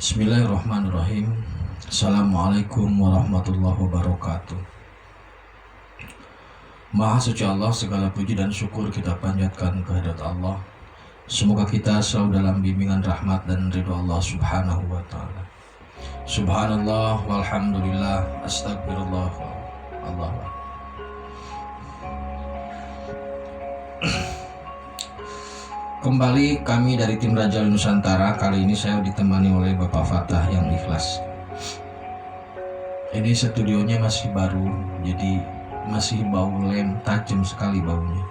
Bismillahirrahmanirrahim. Assalamualaikum warahmatullahi wabarakatuh. Maha suci Allah, segala puji dan syukur kita panjatkan kehadirat Allah. Semoga kita selalu dalam bimbingan rahmat dan ridho Allah subhanahu wa ta'ala. Subhanallah walhamdulillah, astagfirullah, Allah. Kembali kami dari tim Raja Nusantara. Kali ini saya ditemani oleh Bapak Fatah yang ikhlas. Ini studionya masih baru, jadi masih bau lem, tajam sekali baunya.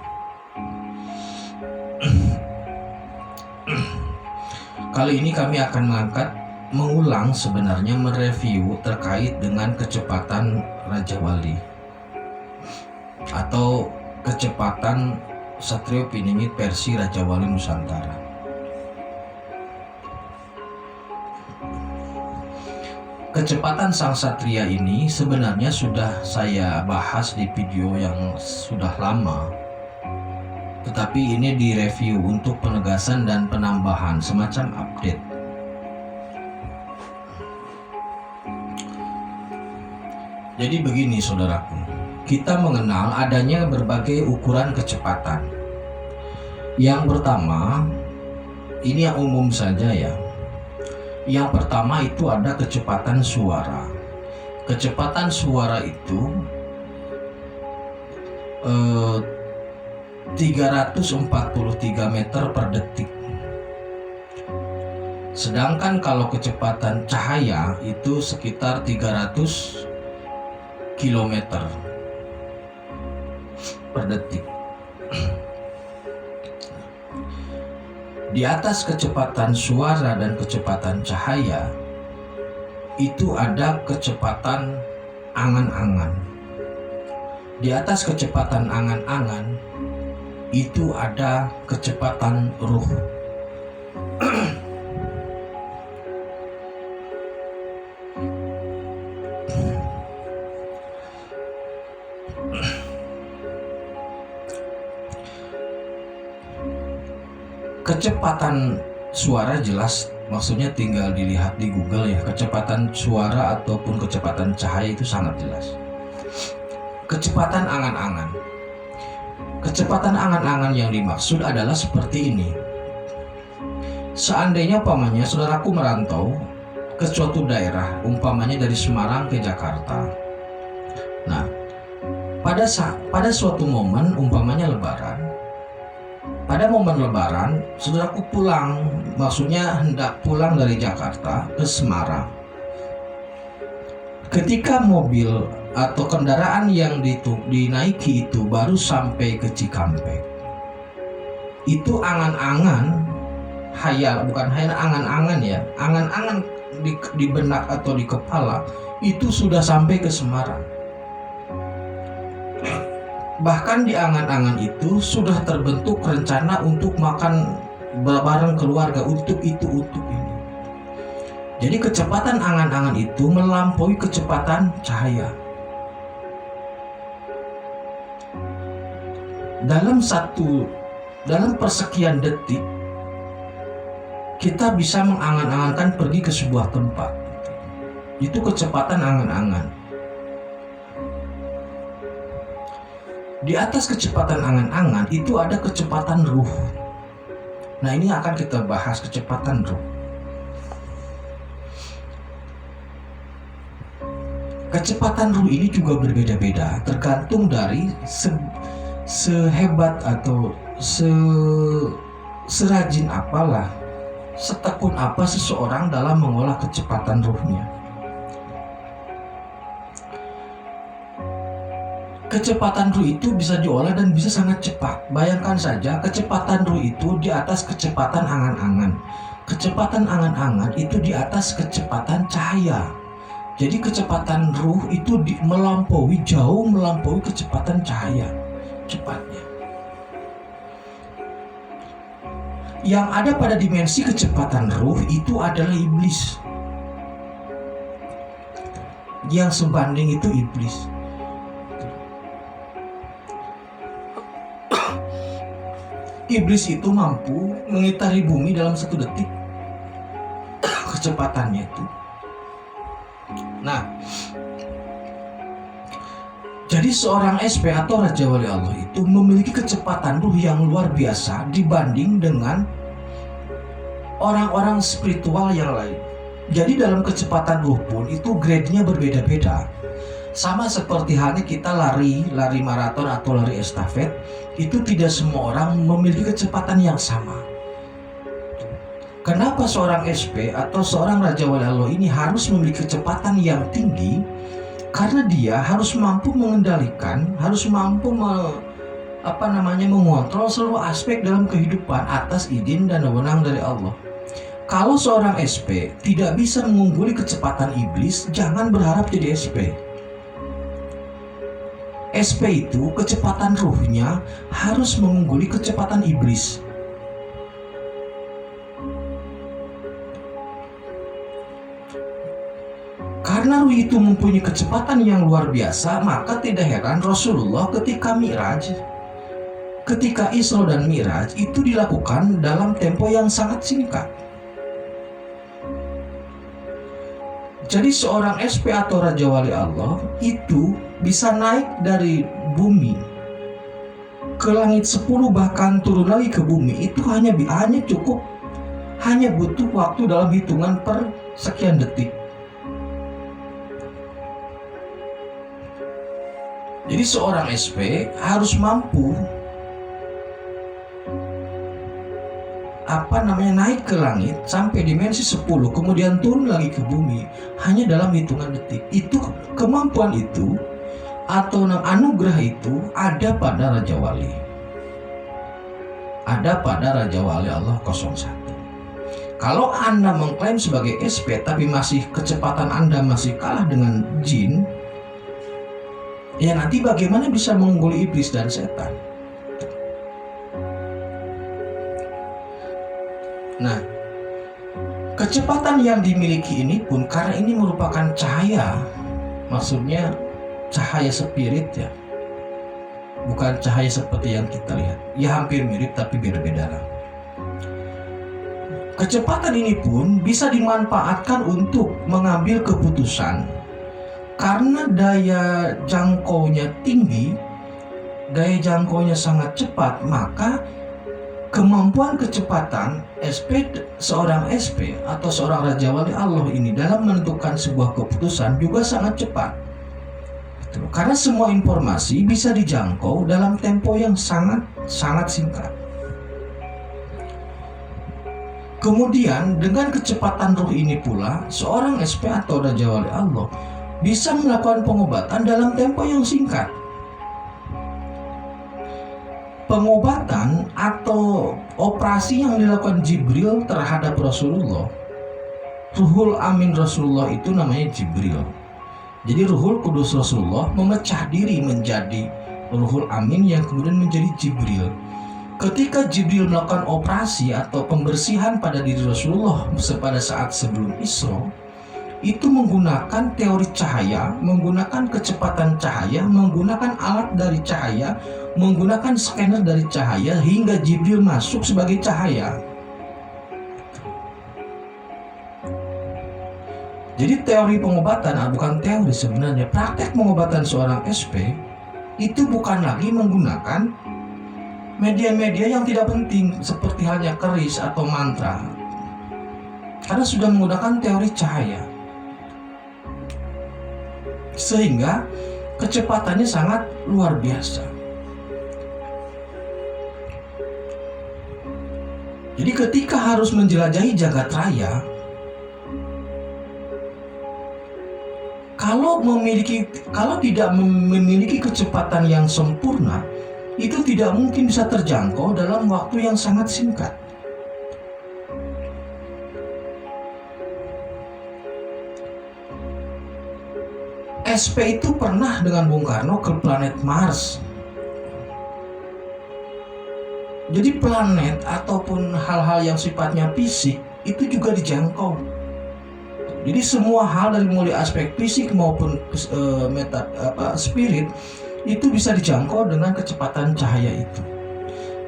Kali ini kami akan mengulang sebenarnya mereview terkait dengan kecepatan Raja Wali atau kecepatan Satrio Piningit versi Raja Wali Nusantara. Kecepatan sang satria ini sebenarnya sudah saya bahas di video yang sudah lama, tetapi ini direview untuk penegasan dan penambahan, semacam update. Jadi begini saudaraku, kita mengenal adanya berbagai ukuran kecepatan. Yang pertama, ini yang umum saja ya. Yang pertama itu ada kecepatan suara. Kecepatan suara itu 343 meter per detik. Sedangkan kalau kecepatan cahaya itu sekitar 300 kilometer per detik. Di atas kecepatan suara dan kecepatan cahaya itu ada kecepatan angan-angan. Di atas kecepatan angan-angan itu ada kecepatan ruh. Kecepatan suara jelas, maksudnya tinggal dilihat di Google ya. Kecepatan suara ataupun kecepatan cahaya itu sangat jelas. Kecepatan angan-angan. Kecepatan angan-angan yang dimaksud adalah seperti ini. Seandainya umpamanya saudaraku merantau ke suatu daerah, umpamanya dari Semarang ke Jakarta. Nah, pada suatu momen umpamanya Lebaran. Pada momen Lebaran, saudaraku pulang, maksudnya hendak pulang dari Jakarta ke Semarang. Ketika mobil atau kendaraan yang dinaiki itu baru sampai ke Cikampek, itu angan-angan, bukan hayal, angan-angan ya, angan-angan di benak atau di kepala itu sudah sampai ke Semarang. Bahkan di angan-angan itu sudah terbentuk rencana untuk makan bareng keluarga, untuk itu, untuk ini. Jadi kecepatan angan-angan itu melampaui kecepatan cahaya. Dalam persekian detik kita bisa mengangan-angankan pergi ke sebuah tempat. Itu kecepatan angan-angan. Di atas kecepatan angan-angan itu ada kecepatan ruh. Nah, ini akan kita bahas kecepatan ruh. Kecepatan ruh ini juga berbeda-beda, tergantung dari sehebat atau serajin apalah, setekun apa seseorang dalam mengolah kecepatan ruhnya. Kecepatan ruh itu bisa diolah dan bisa sangat cepat. Bayangkan saja kecepatan ruh itu di atas kecepatan angan-angan. Kecepatan angan-angan itu di atas kecepatan cahaya. Jadi kecepatan ruh itu jauh melampaui kecepatan cahaya. Cepatnya. Yang ada pada dimensi kecepatan ruh itu adalah iblis. Yang sebanding itu iblis. Iblis itu mampu mengitari bumi dalam 1 detik. kecepatannya itu. Nah, jadi seorang SP atau Raja Wali Allah itu memiliki kecepatan ruh yang luar biasa dibanding dengan orang-orang spiritual yang lain. Jadi dalam kecepatan ruh pun itu grade-nya berbeda-beda. Sama seperti halnya kita lari maraton atau lari estafet, itu tidak semua orang memiliki kecepatan yang sama. Kenapa seorang SP atau seorang Raja Wali Allah ini harus memiliki kecepatan yang tinggi? Karena dia harus mampu mengendalikan, harus mampu mengontrol seluruh aspek dalam kehidupan atas izin dan wewenang dari Allah. Kalau seorang SP tidak bisa mengungguli kecepatan iblis, jangan berharap jadi SP. SP itu kecepatan ruhnya harus mengungguli kecepatan iblis. Karena ruh itu mempunyai kecepatan yang luar biasa, maka tidak heran Rasulullah ketika Mi'raj, ketika Isra dan Mi'raj itu dilakukan dalam tempo yang sangat singkat. Jadi seorang SP atau Raja Wali Allah itu bisa naik dari bumi ke langit 10 bahkan turun lagi ke bumi, itu hanya butuh waktu dalam hitungan per sekian detik. Jadi seorang SP harus mampu naik ke langit sampai dimensi 10 kemudian turun lagi ke bumi hanya dalam hitungan detik. Itu kemampuan itu atau anugerah itu ada pada Raja Wali. Ada pada Raja Wali Allah 01. Kalau Anda mengklaim sebagai SP tapi masih kecepatan Anda masih kalah dengan jin, ya nanti bagaimana bisa mengungguli iblis dan setan? Nah, kecepatan yang dimiliki ini pun karena ini merupakan cahaya, maksudnya cahaya spirit ya, bukan cahaya seperti yang kita lihat. Ya hampir mirip tapi beda-beda lah. Kecepatan ini pun bisa dimanfaatkan untuk mengambil keputusan. Karena daya jangkaunya tinggi, daya jangkaunya sangat cepat, maka kemampuan kecepatan seorang SP atau seorang Raja Wali Allah ini dalam menentukan sebuah keputusan juga sangat cepat. Karena semua informasi bisa dijangkau dalam tempo yang sangat singkat. Kemudian dengan kecepatan ruh ini pula, seorang SP atau Raja Wali Allah bisa melakukan pengobatan dalam tempo yang singkat. Pengobatan atau operasi yang dilakukan Jibril terhadap Rasulullah, Ruhul Amin Rasulullah itu namanya Jibril. Jadi Ruhul Kudus Rasulullah memecah diri menjadi Ruhul Amin yang kemudian menjadi Jibril. Ketika Jibril melakukan operasi atau pembersihan pada diri Rasulullah pada saat sebelum Isra, itu menggunakan teori cahaya, menggunakan kecepatan cahaya, menggunakan alat dari cahaya, menggunakan scanner dari cahaya hingga Jibril masuk sebagai cahaya. Jadi teori pengobatan, bukan teori sebenarnya, praktek pengobatan seorang SP itu bukan lagi menggunakan media-media yang tidak penting seperti halnya keris atau mantra, karena sudah menggunakan teori cahaya. Sehingga kecepatannya sangat luar biasa. Jadi ketika harus menjelajahi jagat raya, kalau tidak memiliki kecepatan yang sempurna, itu tidak mungkin bisa terjangkau dalam waktu yang sangat singkat. SP itu pernah dengan Bung Karno ke planet Mars. Jadi planet ataupun hal-hal yang sifatnya fisik itu juga dijangkau. Jadi semua hal dari mulai aspek fisik maupun spirit itu bisa dijangkau dengan kecepatan cahaya itu.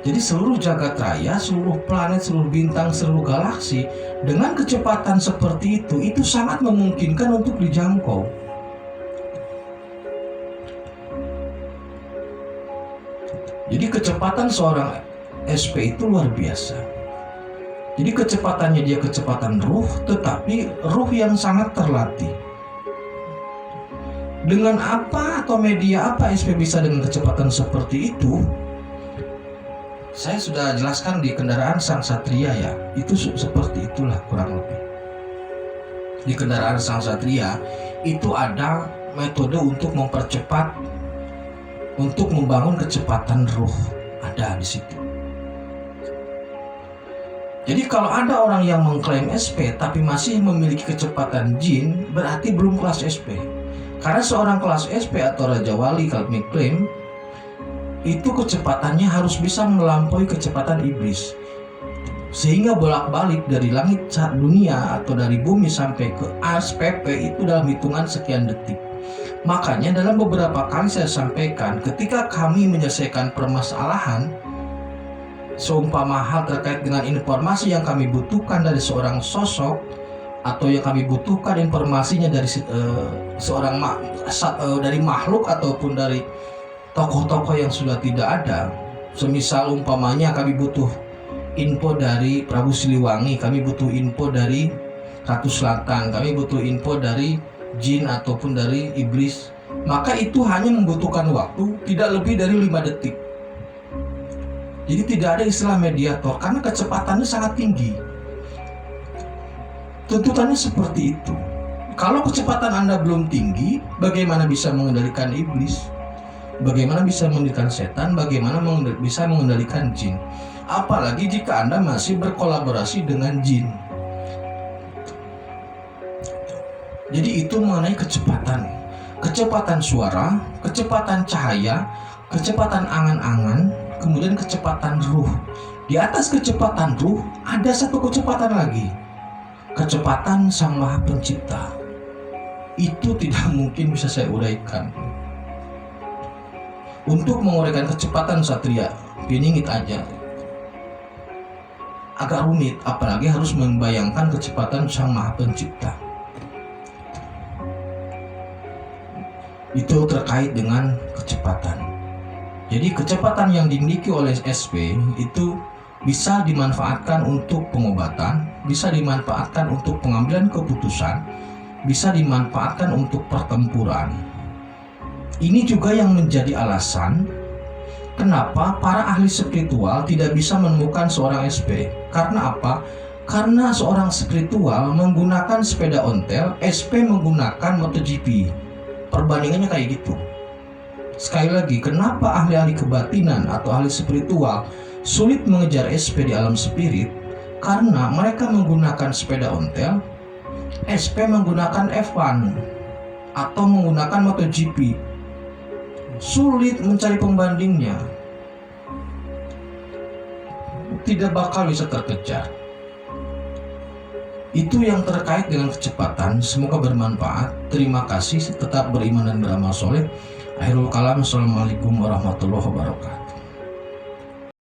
Jadi seluruh jagat raya, seluruh planet, seluruh bintang, seluruh galaksi dengan kecepatan seperti itu sangat memungkinkan untuk dijangkau. Jadi kecepatan seorang SP itu luar biasa. Jadi kecepatannya dia kecepatan ruh, tetapi ruh yang sangat terlatih. Dengan apa atau media apa SP bisa dengan kecepatan seperti itu? Saya sudah jelaskan di kendaraan Sang Satria ya, itu seperti itulah kurang lebih. Di kendaraan Sang Satria itu ada metode untuk mempercepat, untuk membangun kecepatan ruh, ada di situ. Jadi kalau ada orang yang mengklaim SP tapi masih memiliki kecepatan jin, berarti belum kelas SP. Karena seorang kelas SP atau Raja Wali kalau mengklaim itu kecepatannya harus bisa melampaui kecepatan iblis, sehingga bolak-balik dari langit dunia atau dari bumi sampai ke ars PP itu dalam hitungan sekian detik. Makanya dalam beberapa kali saya sampaikan, ketika kami menyelesaikan permasalahan seumpama hal terkait dengan informasi yang kami butuhkan dari seorang sosok, atau yang kami butuhkan informasinya dari dari makhluk ataupun dari tokoh-tokoh yang sudah tidak ada, semisal umpamanya kami butuh info dari Prabu Siliwangi, kami butuh info dari Ratu Selatan, kami butuh info dari jin ataupun dari iblis, maka itu hanya membutuhkan waktu tidak lebih dari 5 detik. Jadi tidak ada istilah mediator karena kecepatannya sangat tinggi. Tuntutannya seperti itu. Kalau kecepatan Anda belum tinggi, bagaimana bisa mengendalikan iblis? Bagaimana bisa mengendalikan setan? Bagaimana bisa mengendalikan jin? Apalagi jika Anda masih berkolaborasi dengan jin. Jadi itu mengenai kecepatan. Kecepatan suara, kecepatan cahaya, kecepatan angan-angan, kemudian kecepatan ruh. Di atas kecepatan ruh, ada satu kecepatan lagi. Kecepatan Sang Maha Pencipta. Itu tidak mungkin bisa saya uraikan. Untuk menguraikan kecepatan Satria Piningit aja agak rumit, apalagi harus membayangkan kecepatan Sang Maha Pencipta. Itu terkait dengan kecepatan. Jadi kecepatan yang dimiliki oleh SP itu bisa dimanfaatkan untuk pengobatan, bisa dimanfaatkan untuk pengambilan keputusan, bisa dimanfaatkan untuk pertempuran. Ini juga yang menjadi alasan kenapa para ahli spiritual tidak bisa menemukan seorang SP. Karena apa? Karena seorang spiritual menggunakan sepeda ontel, SP menggunakan MotoGP. Perbandingannya kayak gitu. Sekali lagi, kenapa ahli-ahli kebatinan atau ahli spiritual sulit mengejar SP di alam spirit? Karena mereka menggunakan sepeda ontel, SP menggunakan F1 atau menggunakan MotoGP. Sulit mencari pembandingnya, tidak bakal bisa terkejar. Itu yang terkait dengan kecepatan. Semoga bermanfaat. Terima kasih. Tetap beriman dan beramal soleh. Akhirul kalam. Assalamualaikum warahmatullahi wabarakatuh.